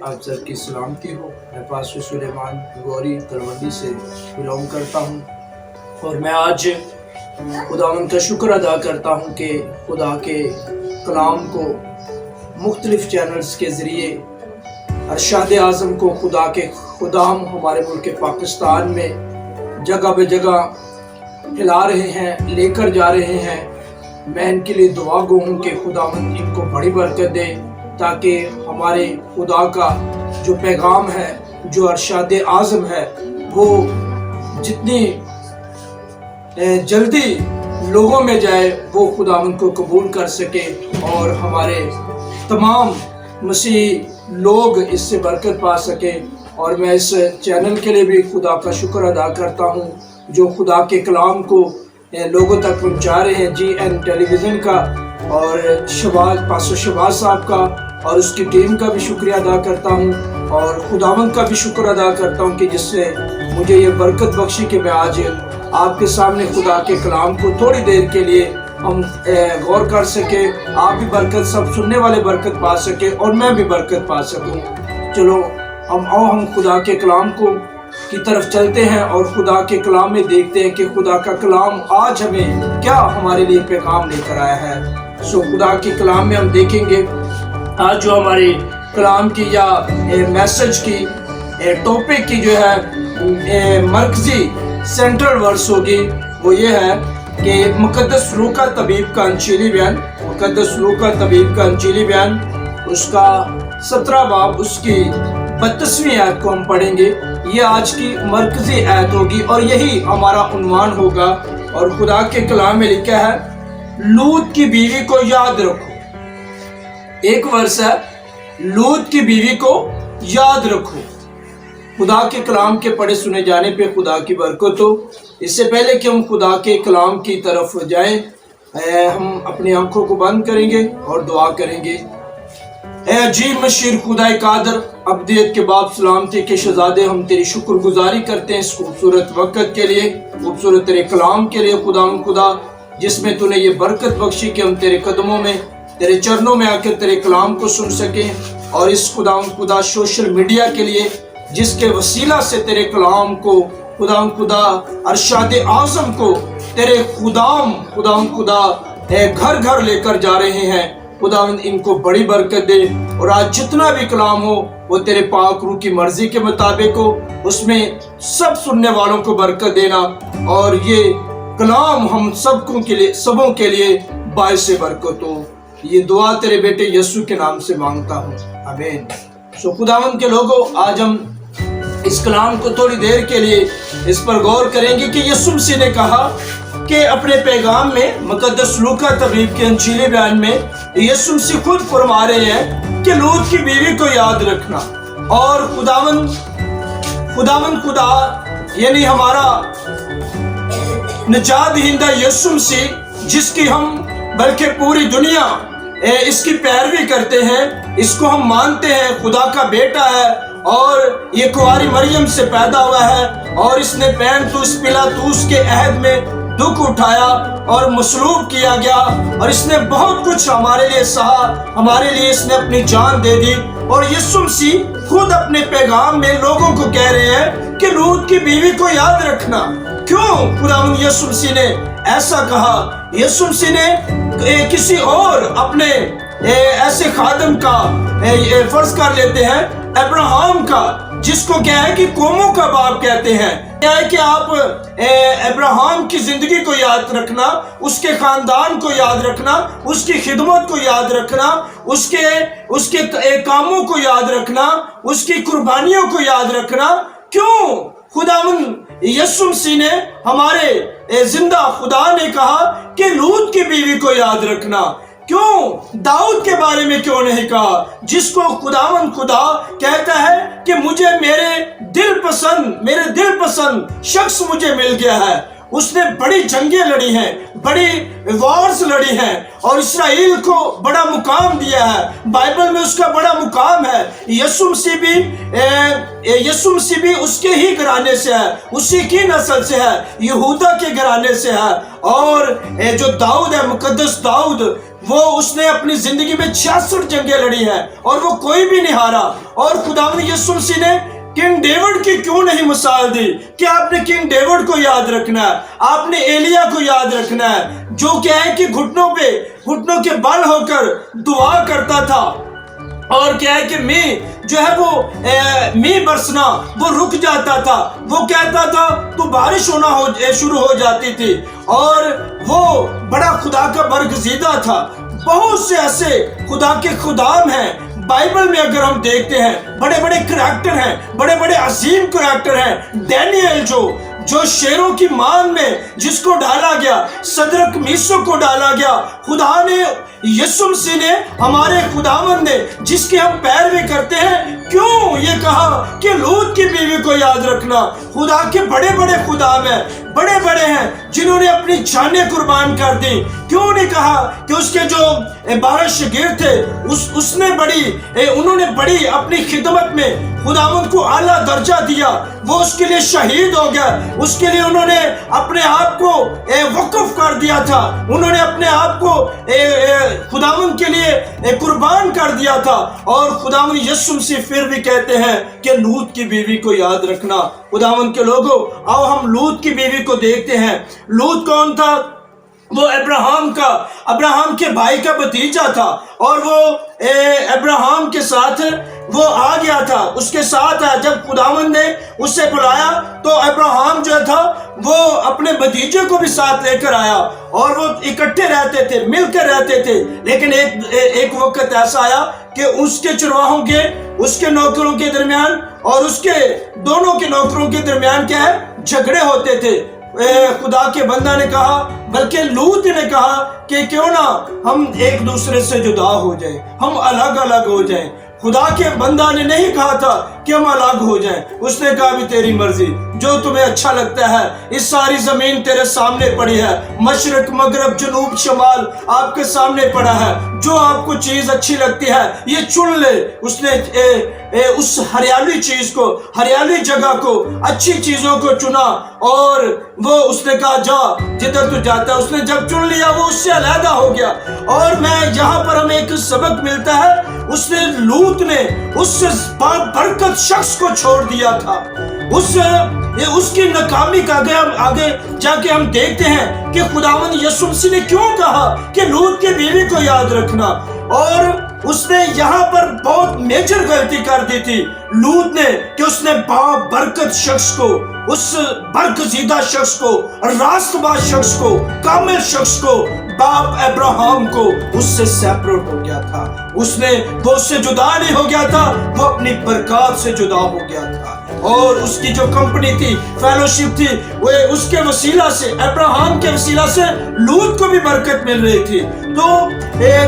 आप सबकी सलामती हो। मैं पास्टर सुलेमान गौरी तलवंडी से बिलोंग करता हूँ और मैं आज खुदावंद का शुक्र अदा करता हूँ कि खुदा के कलाम को मुख्तलिफ चैनल्स के ज़रिए अरशाद आज़म को खुदा के खुदाम हमारे मुल्क पाकिस्तान में जगह बे जगह फैला रहे हैं, लेकर जा रहे हैं। मैं इनके लिए दुआ गो हूँ कि खुदावंद इनको बड़ी बरकत दे, ताकि हमारे खुदा का जो पैगाम है, जो अरशाद आज़म है, वो जितनी जल्दी लोगों में जाए वो खुदावंद को कबूल कर सके और हमारे तमाम मसीही लोग इससे बरकत पा सके। और मैं इस चैनल के लिए भी खुदा का शुक्र अदा करता हूँ जो खुदा के कलाम को लोगों तक पहुँचा रहे हैं। GN टेलीविज़न का और पास्टर शहबाज साहब का और उसकी टीम का भी शुक्रिया अदा करता हूँ और खुदावंद का भी शुक्र अदा करता हूँ कि जिससे मुझे ये बरकत बख्शी कि मैं आज आपके सामने खुदा के कलाम को थोड़ी देर के लिए हम गौर कर सके, आप भी बरकत, सब सुनने वाले बरकत पा सके और मैं भी बरकत पा सकूं। चलो हम खुदा के कलाम की तरफ चलते हैं और खुदा के कलाम में देखते हैं कि खुदा का कलाम आज हमें क्या हमारे लिए पैगाम लेकर आया है। सो खुदा के कलाम में हम देखेंगे आज जो हमारे कलाम की या मैसेज की टॉपिक की जो है मरकजी सेंट्रल वर्स होगी, वो ये है कि मुक़द्दस लूका तबीब का अंजीली बयान, मुक़द्दस लूका तबीब का अंजीली बयान, उसका 17 बाब उसकी 32वीं आयत को हम पढ़ेंगे। ये आज की मरकजी आयत होगी और यही हमारा उन्वान होगा। और खुदा के कलाम में लिखा है, लूत की बीवी को याद रखो। एक वर्ष है, लूत की बीवी को याद रखो। खुदा के कलाम के पढ़े सुने जाने पे खुदा की बरकत हो। इससे पहले कि हम खुदा के कलाम की तरफ जाएं, हम अपनी आंखों को बंद करेंगे और दुआ करेंगे। ऐ अजीब मशीर खुदा कादर, अब्दियत के बाप, सलामती के शहजादे, हम तेरी शुक्रगुजारी करते हैं इस खूबसूरत वक़्त के लिए, खूबसूरत तेरे कलाम के लिए। खुदा जिसमें तूने ये बरकत बख्शी कि हम तेरे कदमों में, तेरे चरणों में आकर तेरे कलाम को सुन सकें। और इस खुदा सोशल मीडिया के लिए जिसके वसीला से तेरे कलाम को खुदा अरशाद आज़म को तेरे खुदा घर घर लेकर जा रहे हैं। खुदावंद इनको बड़ी बरकत दे और आज जितना भी कलाम हो वो तेरे पाक रूह की मर्जी के मुताबिक हो, उसमें सब सुनने वालों को बरकत देना और ये कलाम हम सबों के लिए बाइस बरकत हो। ये दुआ तेरे बेटे यीशु के नाम से मांगता हूँ, आमीन। सो खुदावंद के लोगों, आज हम इस कलाम को थोड़ी देर के लिए इस पर गौर करेंगे कि यीशु मसीह ने कहा कि अपने पैगाम में, मुक़द्दस लूका तबीब के अंजीली बयान में यीशु मसीह खुद फरमा रहे हैं कि लूत की बीवी को याद रखना। और खुदा यानी हमारा निजात दहिंदा यीशु मसीह, जिसकी हम बल्कि पूरी दुनिया इसकी पैरवी करते हैं, इसको हम मानते हैं खुदा का बेटा है और ये कुंवारी मरियम से पैदा हुआ है और इसने पैंतुस पिलातुस के अहद में दुख उठाया और मसलूब किया गया और इसने बहुत कुछ हमारे लिए सहा, हमारे लिए इसने अपनी जान दे दी। और यीशु मसीह खुद अपने पैगाम में लोगों को कह रहे हैं कि लूत की बीवी को याद रखना। क्यों खुदावंद यीशु मसीह ने ऐसा कहा? यीशु मसीह ने किसी और अपने ऐसे खादम का फर्ज कर लेते हैं, अब्राहम का, जिसको क्या है कि कौमों का बाप कहते हैं। क्या है कि आप अब्राहम की जिंदगी को याद रखना, उसके खानदान को याद रखना, उसकी खिदमत को याद रखना, उसके कामों को याद रखना, उसकी कुर्बानियों को याद रखना। क्यों खुदावंद यीशु मसीह ने, हमारे जिंदा खुदा ने कहा कि लूत की बीवी को याद रखना? क्यों दाऊद के बारे में क्यों नहीं कहा, जिसको खुदावंद खुदा कहता है कि मुझे मेरे दिल पसंद शख्स मुझे मिल गया है। उसने बड़ी जंगें लड़ी हैं, बड़ी वॉर्स लड़ी हैं और इस्राएल को बड़ा मुकाम दिया है। बाइबल में उसका बड़ा मुकाम है। यीशु मसीह भी उसके ही घराने से है, उसी की नस्ल से है, यहूदा के घराने से है। और जो दाऊद है, मुकद्दस दाऊद, وہ اس نے اپنی زندگی میں 66 جنگیں لڑی ہیں اور وہ کوئی بھی نہیں ہارا. اور خداوند یسوع مسیح نے کنگ ڈیوڈ کی کیوں نہیں مثال دی کہ آپ نے کنگ ڈیوڈ کو یاد رکھنا ہے, آپ نے ایلیا کو یاد رکھنا ہے, جو کیا ہے کہ گھٹنوں کے بل ہو کر دعا کرتا تھا, اور کیا ہے کہ می برسنا وہ رک جاتا تھا, وہ کہتا تھا تو بارش ہونا شروع ہو جاتی تھی, اور وہ بڑا خدا کا برگزیدہ تھا. بہت سے ایسے خدا کے خدام ہیں بائبل میں, اگر ہم دیکھتے ہیں بڑے بڑے کریکٹر ہیں, بڑے بڑے عظیم کریکٹر ہیں. ڈینیل جو شیروں کی مان میں جس کو ڈالا گیا, صدرک میشک کو ڈالا گیا, خدا نے یسوع مسیح نے ہمارے خداوند نے جس کی ہم پیروی کرتے ہیں کیوں یہ کہا کہ لوط کی بیوی کو یاد رکھنا. خدا کے بڑے بڑے خدام ہیں, بڑے بڑے ہیں جنہوں نے اپنی جانیں قربان کر دی. کیوں نہیں کہا کہ اس کے جو 12 شاگرد تھے انہوں نے بڑی اپنی خدمت میں خداوند کو اعلیٰ درجہ دیا, وہ اس کے لیے شہید ہو گیا, اس کے لیے انہوں نے اپنے آپ کو وقف کر دیا تھا, انہوں نے اپنے آپ کو خداوند کے لیے قربان کر دیا تھا. اور خداوند یسوع مسیح پھر بھی کہتے ہیں کہ لوط کی بیوی کو یاد رکھنا. خداوند کے لوگوں, آؤ ہم لوط کی بیوی کو دیکھتے ہیں. لوط کون تھا؟ وہ ابراہم کے بھائی کا بھتیجا تھا, اور وہ ابراہم کے ساتھ وہ آ گیا تھا, اس کے ساتھ آیا. جب خداوند نے اسے بلایا تو ابراہم جو تھا وہ اپنے بھتیجے کو بھی ساتھ لے کر آیا, اور وہ اکٹھے رہتے تھے, مل کر رہتے تھے. لیکن ایک وقت ایسا آیا کہ اس کے چرواہوں کے, اس کے نوکروں کے درمیان اور اس کے دونوں کے نوکروں کے درمیان کیا ہے, جھگڑے ہوتے تھے. خدا کے بندہ نے کہا, بلکہ لوط نے کہا کہ کیوں نہ ہم ایک دوسرے سے جدا ہو جائیں, ہم الگ الگ ہو جائیں. خدا کے بندہ نے نہیں کہا تھا کہ ہم الگ ہو جائیں, اس نے کہا بھی تیری مرضی, جو تمہیں اچھا لگتا ہے. اس ساری زمین تیرے سامنے پڑی ہے, مشرق مغرب جنوب شمال آپ کے سامنے پڑا ہے, جو آپ کو چیز اچھی لگتی ہے یہ چن لے. اس نے اس ہریالی چیز کو, ہریالی جگہ کو, اچھی چیزوں کو چنا, اور وہ اس نے کہا جا جدھر تو جاتا ہے. اس نے جب چن لیا وہ اس سے علیحدہ ہو گیا. اور میں یہاں پر ہمیں ایک سبق ملتا ہے, اس نے لوط نے اس برکت شخص کو چھوڑ دیا تھا. اس کی ناکامی کا آگے جا کے ہم دیکھتے ہیں کہ خداوند یسوع مسیح نے کیوں کہا کہ لوط کی بیوی کو یاد رکھنا. اور اس نے یہاں پر بہت میجر غلطی کر دی تھی لوط نے, کہ اس نے برکت شخص کو, اس برگزیدہ شخص کو, راست باز شخص کو, کامل شخص کو, باپ ابراہم کو اس سے سیپریٹ ہو گیا تھا. وہ اس سے جدا نہیں ہو گیا تھا, وہ اپنی برکات سے جدا ہو گیا تھا. اور اس کی جو کمپنی تھی, فیلوشپ تھی, وہ اس کے وسیلہ سے, ابراہم کے وسیلہ سے لوط کو بھی برکت مل رہی تھی. تو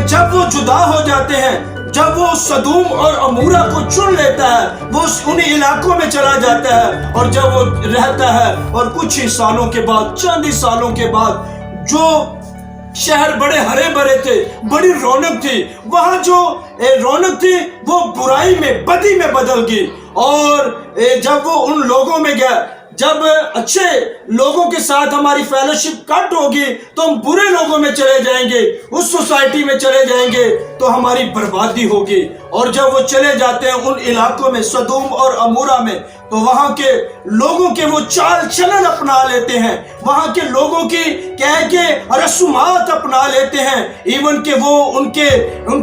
جب وہ جدا ہو جاتے ہیں, جب وہ سدوم اور عمورہ کو چن لیتا ہے, وہ انہی علاقوں میں چلا جاتا ہے, اور جب وہ رہتا ہے, اور کچھ ہی سالوں کے بعد, چند ہی سالوں کے بعد, جو شہر بڑے ہرے بھرے تھے, بڑی رونق تھی, وہاں جو رونق تھی وہ برائی میں, بدی میں بدل گئی. اور جب وہ ان لوگوں میں گیا, جب اچھے لوگوں کے ساتھ ہماری فیلوشپ کٹ ہوگی تو ہم برے لوگوں میں چلے جائیں گے, اس سوسائٹی میں چلے جائیں گے تو ہماری بربادی ہوگی. اور جب وہ چلے جاتے ہیں ان علاقوں میں, سدوم اور عمورہ میں, تو وہاں کے لوگوں کے وہ چال چلن اپنا لیتے ہیں, وہاں کے لوگوں کی کہہ کے رسومات اپنا لیتے ہیں, ایون کہ وہ ان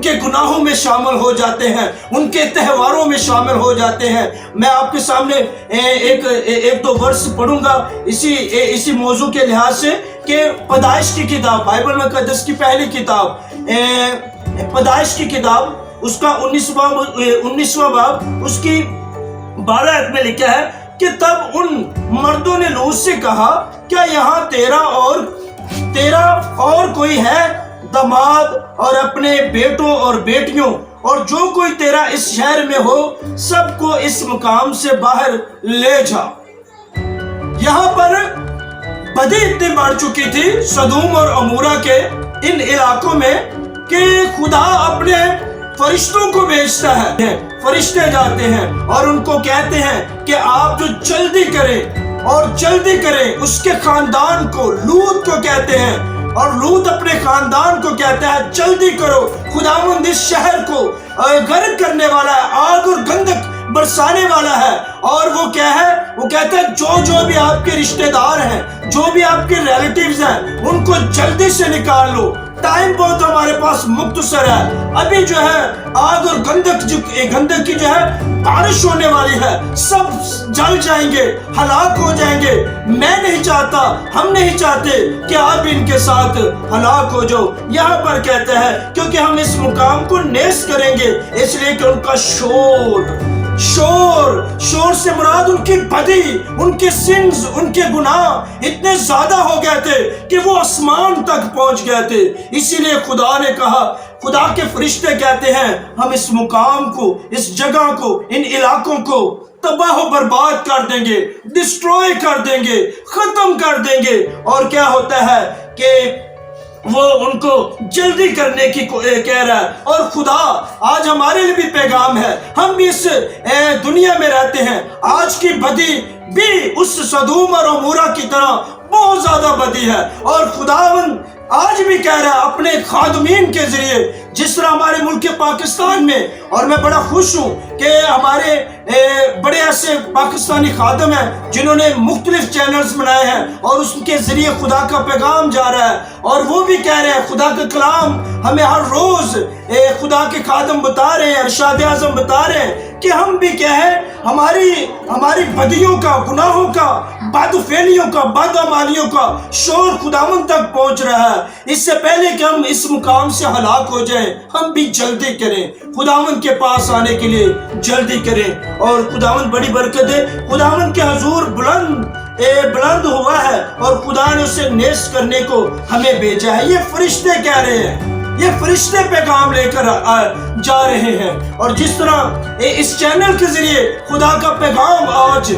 کے گناہوں میں شامل ہو جاتے ہیں, ان کے تہواروں میں شامل ہو جاتے ہیں. میں آپ کے سامنے ایک دو ورس پڑھوں گا اسی موضوع کے لحاظ سے, کہ پیدائش کی کتاب, بائبل مقدس کی پہلی کتاب, پیدائش کی کتاب, اس کا 19واں باب, اس کی 12 آیت میں لکھا ہے کہ تب ان مردوں نے لوط سے کہا, کیا یہاں تیرا اور کوئی ہے داماد, اور اپنے بیٹوں اور بیٹیوں اور جو کوئی تیرا اس شہر میں ہو سب کو اس مقام سے باہر لے جا. یہاں پر بدی اتنی بڑھ چکی تھی سدوم اور عمورہ کے ان علاقوں میں, کہ خدا اپنے فرشتوں کو بھیجتا ہے, فرشتے جاتے ہیں اور ان کو کہتے ہیں کہ آپ جو جلدی کریں, اور جلدی کریں اس کے خاندان کو, لوط کو کہتے ہیں, اور لوط اپنے خاندان کو کہتا ہے جلدی کرو، خداوند اس شہر کو غرق کرنے والا ہے، آگ اور گندک برسانے والا ہے۔ اور وہ کیا ہے؟ وہ کہتا ہے جو بھی آپ کے رشتہ دار ہیں، جو بھی آپ کے ریلیٹیوز ہیں، ان کو جلدی سے نکال لو، ٹائم بہت ہمارے پاس مختصر ہے، ابھی جو ہے آگ اور گندک کی جو ہے بارش ہونے والی ہے، سب جل جائیں گے، ہلاک ہو جائیں گے۔ میں نہیں چاہتا، ہم نہیں چاہتے کہ آپ ان کے ساتھ ہلاک ہو جاؤ۔ یہاں پر کہتے ہیں کیونکہ ہم اس مقام کو نیست کریں گے، اس لیے کہ ان کا شور سے مراد ان کی بدی، ان کے سنز، ان کے گناہ اتنے زیادہ ہو گئے تھے کہ وہ آسمان تک پہنچ گئے تھے۔ اسی لیے خدا نے کہا، خدا کے فرشتے کہتے ہیں ہم اس مقام کو، اس جگہ کو، ان علاقوں کو تباہ و برباد کر دیں گے، ڈسٹروائے کر دیں گے، ختم کر دیں گے۔ اور کیا ہوتا ہے کہ وہ ان کو جلدی کرنے کی کہہ رہا ہے۔ اور خدا آج ہمارے لیے بھی پیغام ہے، ہم بھی اس دنیا میں رہتے ہیں، آج کی بدی بھی اس سدوم اور عمورہ کی طرح بہت زیادہ بدی ہے۔ اور خداوند آج بھی کہہ رہا ہے اپنے خادمین کے ذریعے، جس طرح ہمارے ملک پاکستان میں، اور میں بڑا خوش ہوں کہ ہمارے بڑے ایسے پاکستانی خادم ہیں جنہوں نے مختلف چینلز بنائے ہیں اور اس کے ذریعے خدا کا پیغام جا رہا ہے، اور وہ بھی کہہ رہے ہیں خدا کا کلام ہمیں ہر روز خدا کے خادم بتا رہے ہیں، ارشاد اعظم بتا رہے ہیں کہ ہم بھی کیا ہے ہماری بدیوں کا، گناہوں کا، بد فعلیوں کا، بد عمالیوں کا شور خداوند تک پہنچ رہا ہے۔ اس سے پہلے کہ ہم اس مقام سے ہلاک ہو جائیں، ہم بھی جلدی کریں، خداوند کے پاس آنے کے لیے جلدی کریں۔ اور خداوند بڑی برکت ہے، خداوند کے حضور بلند ہوا ہے اور خدا نے اسے نیست کرنے کو ہمیں بھیجا ہے۔ یہ فرشتے کہہ رہے ہیں، یہ فرشتے پیغام لے کر جا رہے ہیں۔ اور جس طرح اس چینل کے ذریعے خدا کا پیغام آج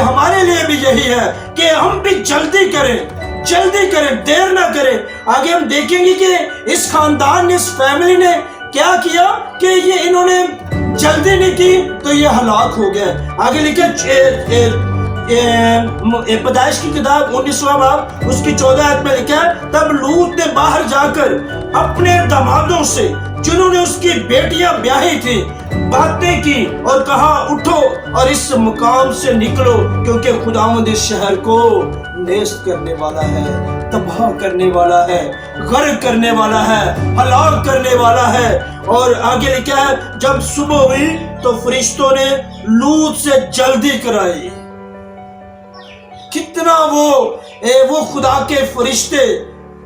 ہمارے لیے بھی یہی ہے کہ ہم بھی جلدی کریں، دیر نہ کریں۔ آگے ہم دیکھیں گے کہ اس خاندان نے، اس فیملی نے کیا کیا کہ یہ انہوں نے جلدی نہیں کی تو یہ ہلاک ہو گئے۔ آگے لکھا پیدائش کی کتاب 19واں باب اس کی 14 آیت میں لکھا ہے، تب لوط نے باہر جا کر اپنے دامادوں سے جنہوں نے اس کی بیٹیاں بیاہی تھی باتیں کی اور کہا اٹھو اور اس مقام سے نکلو، کیونکہ خداوند اس شہر کو نیست کرنے والا ہے، تباہ کرنے والا ہے، غرق کرنے والا ہے، ہلاک کرنے والا ہے۔ اور آگے لکھا ہے جب صبح ہوئی تو فرشتوں نے لوط سے جلدی کرائی۔ کتنا وہ خدا کے فرشتے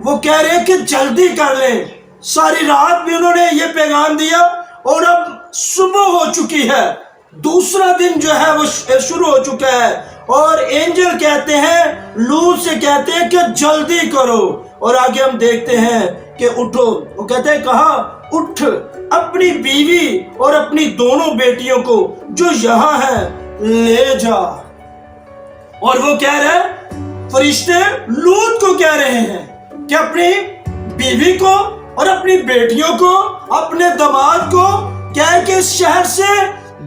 وہ کہہ رہے ہیں کہ جلدی کر لیں۔ ساری رات بھی انہوں نے یہ پیغام دیا اور اب صبح ہو چکی ہے، دوسرا دن جو ہے وہ شروع ہو چکا ہے، اور اینجل کہتے ہیں لوط سے کہتے ہیں کہ جلدی کرو۔ اور آگے ہم دیکھتے ہیں کہ اٹھو، وہ کہتے ہیں کہا اٹھ اپنی بیوی اور اپنی دونوں بیٹیوں کو جو یہاں ہے لے جا۔ اور وہ کہہ رہے ہیں، فرشتے لوط کو کہہ رہے ہیں کہ اپنی بیوی کو اور اپنی بیٹیوں کو، اپنے داماد کو کہہ کہ اس شہر سے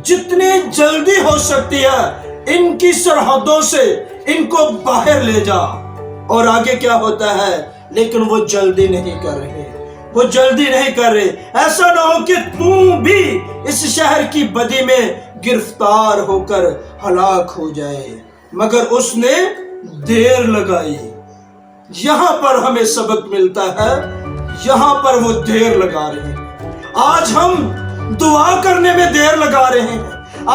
جتنی جلدی ہو سکتی ہے ان کی سرحدوں سے ان کو باہر لے جا۔ اور آگے کیا ہوتا ہے؟ لیکن وہ جلدی نہیں کر رہے، ایسا نہ ہو کہ تم بھی اس شہر کی بدی میں گرفتار ہو کر ہلاک ہو جائے۔ مگر اس نے دیر لگائی۔ یہاں پر ہمیں سبق ملتا ہے، یہاں پر وہ دیر لگا رہے ہیں۔ آج ہم دعا کرنے میں دیر لگا رہے ہیں،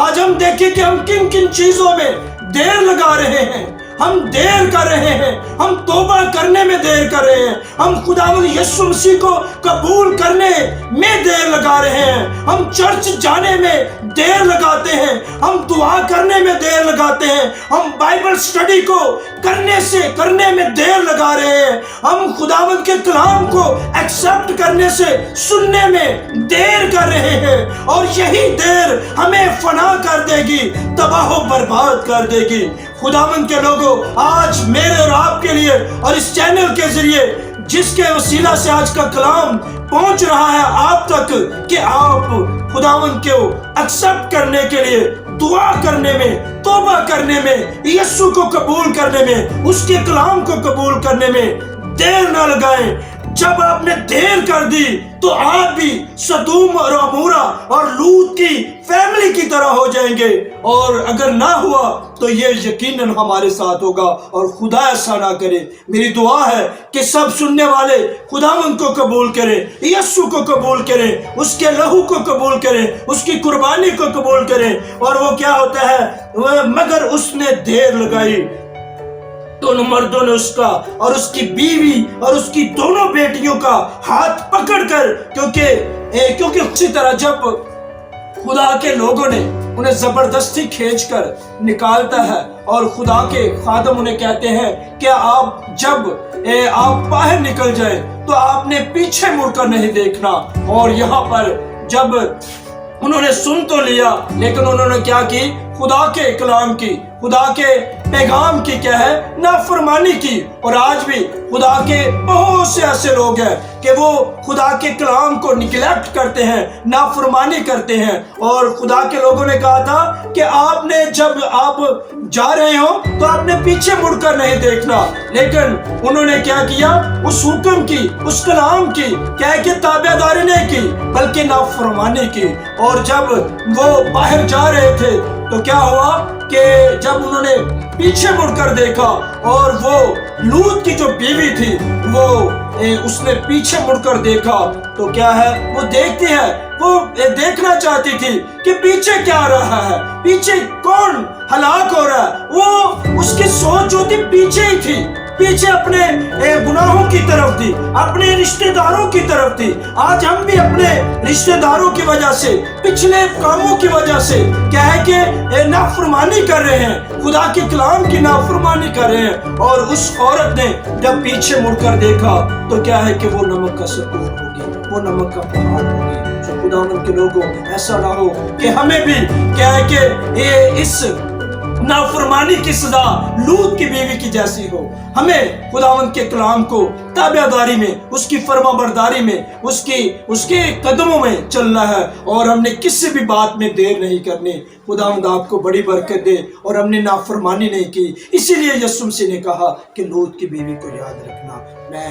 آج ہم دیکھیں کہ ہم کن کن چیزوں میں دیر لگا رہے ہیں۔ ہم دیر کر رہے ہیں، ہم توبہ کرنے میں دیر کر رہے ہیں، ہم خداوند یسوع مسیح کو قبول کرنے میں دیر لگا رہے ہیں، ہم چرچ جانے میں دیر لگاتے ہیں، ہم دعا کرنے میں دیر لگاتے ہیں، ہم بائبل سٹڈی کو کرنے میں دیر لگا رہے ہیں، ہم خداوند کے کلام کو ایکسپٹ کرنے سے سننے میں دیر کر رہے ہیں، اور یہی دیر ہمیں فنا کر دے گی، تباہ و برباد کر دے گی۔ خداوند کے لوگوں، آج میرے اور آپ کے لیے اور اس چینل کے ذریعے جس کے وسیلہ سے آج کا کلام پہنچ رہا ہے آپ تک، کہ آپ خداوند کو ایکسپٹ کرنے کے لیے دعا کرنے میں، توبہ کرنے میں، یسوع کو قبول کرنے میں، اس کے کلام کو قبول کرنے میں देर न लगाएं। जब आपने देर कर दी तो आप भी सदूम और अमोरा और लूत की फैमिली की तरह हो जाएंगे, और अगर ना हुआ तो ये यकीनन हमारे साथ होगा, और खुदा ऐसा ना करे। मेरी दुआ है कि सब सुनने वाले खुदावंद को कबूल करें, यीशु को कबूल करें, उसके लहू को कबूल करें, उसकी कुर्बानी को कबूल करें। और वो क्या होता है, मगर उसने देर लगाई। दोनों मर्दों ने उसका और उसकी बीवी और उसकी दोनों बेटियों का हाथ पकड़कर, क्योंकि उसी तरह जब खुदा के लोगों ने उन्हें जबरदस्ती खींचकर निकालता है और खुदा के खादम उन्हें कहते हैं कि आप जब आप बाहर निकल जाए तो आपने पीछे मुड़कर नहीं देखना। और यहाँ पर जब उन्होंने सुन तो लिया, लेकिन उन्होंने क्या की, खुदा के कलाम की, खुदा के पैगाम की क्या है, नाफरमानी की। और आज भी खुदा के बहुत से ऐसे लोग हैं कि वो खुदा के कलाम को निगलेक्ट करते हैं, नाफरमानी करते हैं। और खुदा के लोगों ने कहा था कि आपने जब आप जा रहे हो तो आपने पीछे मुड़कर नहीं देखना, लेकिन उन्होंने क्या किया, उस हुक्म की, उस कलाम की क्या कि ताबेदारी नहीं की, बल्कि नाफरमानी की। और जब वो बाहर जा रहे थे तो क्या हुआ कि जब उन्होंने पीछे मुड़कर देखा और वो लूत की जो बीवी थी वो उसने पीछे मुड़कर देखा, तो क्या है, वो देखती है, वो देखना चाहती थी कि पीछे क्या रहा है, पीछे कौन हलाक हो रहा है। वो उसकी सोच जो थी पीछे ही थी, पीछे अपने गुनाहों की तरफ थी, अपने रिश्तेदारों की तरफ थी। आज हम भी अपने रिश्तेदारों की वजह से, पिछले कामों की वजह से क्या है कि नाफरमानी कर रहे हैं, खुदा के कलाम की नाफरमानी कर रहे हैं। और उस औरत ने जब पीछे मुड़कर देखा तो क्या है कि वो नमक का सतूर होगी, वो नमक का पहाड़ होगी। जो खुदावंद के लोगों, ऐसा ना हो कि हमें भी क्या है कि इस नाफरमानी की सजा लूत की बीवी की जैसी हो। हमें खुदावंद के कलाम को ताबेदारी में, उसकी फरमाबरदारी में, उसके कदमों में चलना है, और हमने किसी भी बात में देर नहीं करनी। खुदावंद आपको बड़ी बरकत दे। और हमने नाफरमानी नहीं की, इसीलिए यीशु मसीह ने कहा कि लूत की बीवी को याद रखना। मैं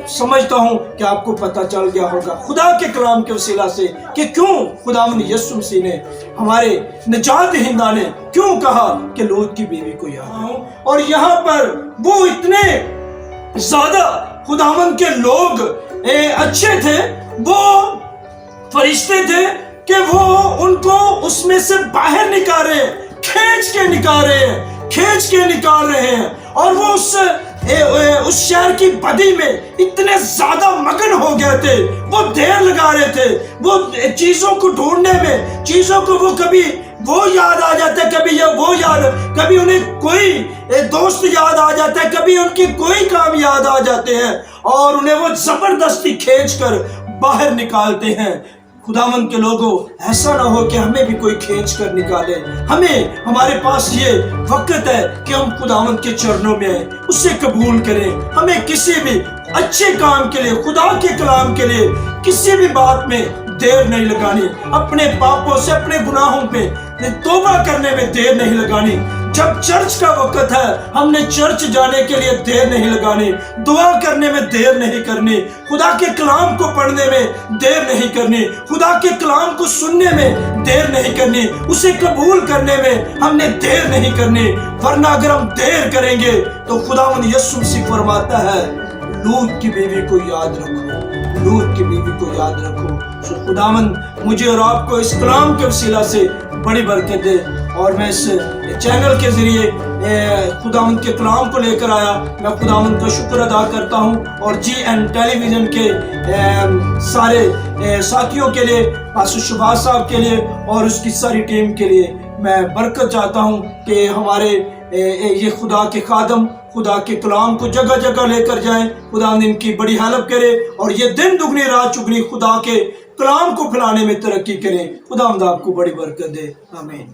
समझता हूं कि आपको पता चल गया होगा खुदा के कलाम के वसीला से कि क्यों खुदावंद यीशु मसीह ने, हमारे निजात दहिंदा ने क्यों कहा कि लूत की बीवी को याद। और यहाँ पर वो इतने ज्यादा खुदावंद के लोग अच्छे थे, वो फरिश्ते थे कि वो उनको उसमें से बाहर निकाल रहे हैं, खींच के निकाल रहे हैं। और वो उस शहर की बदी में इतने ज्यादा मगन हो गए थे, वो देर लगा रहे थे, वो चीजों को ढूंढने में, चीजों को वो कभी वो याद आ जाता है, कभी ये वो याद, कभी उन्हें कोई दोस्त याद आ जाता है, कभी उनकी कोई काम याद आ जाते हैं, और उन्हें वो जबरदस्ती खींचकर बाहर निकालते हैं। खुदावंद के लोगों, ऐसा ना हो कि हमें भी कोई खींच कर निकाले। हमारे पास ये वक्त है कि हम खुदावंद के चरणों में आए, उसे कबूल करें। हमें किसी भी अच्छे काम के लिए, खुदा के कलाम के लिए, किसी भी बात में देर नहीं लगानी। अपने पापों से, अपने गुनाहों पे तौबा करने में देर नहीं लगानी। जब चर्च का वक्त है, हमने चर्च जाने के लिए देर नहीं लगानी, दुआ करने में देर नहीं करनी, खुदा के कलाम को पढ़ने में देर नहीं करनी, खुदा के कलाम को सुनने में देर नहीं करनी, उसे कबूल करने में हमने देर नहीं करनी। वरना अगर हम देर करेंगे तो खुदावंद यीशु मसीह फरमाता है, लूत की बीवी को याद रखो, लूत की बीवी को याद रखो। सो खुदावंद मुझे और आपको इस कलाम के वसीला से बड़ी बरकत दे। और मैं इस चैनल के जरिए खुदावंद के कलाम को लेकर आया, मैं खुदावंद का शुक्र अदा करता हूँ। और GN टेलीविज़न के सारे साथियों के लिए, पास्टर सुभाष साहब के लिए और उसकी सारी टीम के लिए मैं बरकत चाहता हूँ कि हमारे ये खुदा के खादम खुदा के कलाम को जगह जगह लेकर जाएं। खुदा इनकी बड़ी हेल्प करे और ये दिन दुगनी रात चुगनी खुदा के कलाम को फैलाने में तरक्की करें। खुदा आपको बड़ी बरकत दे। आमीन।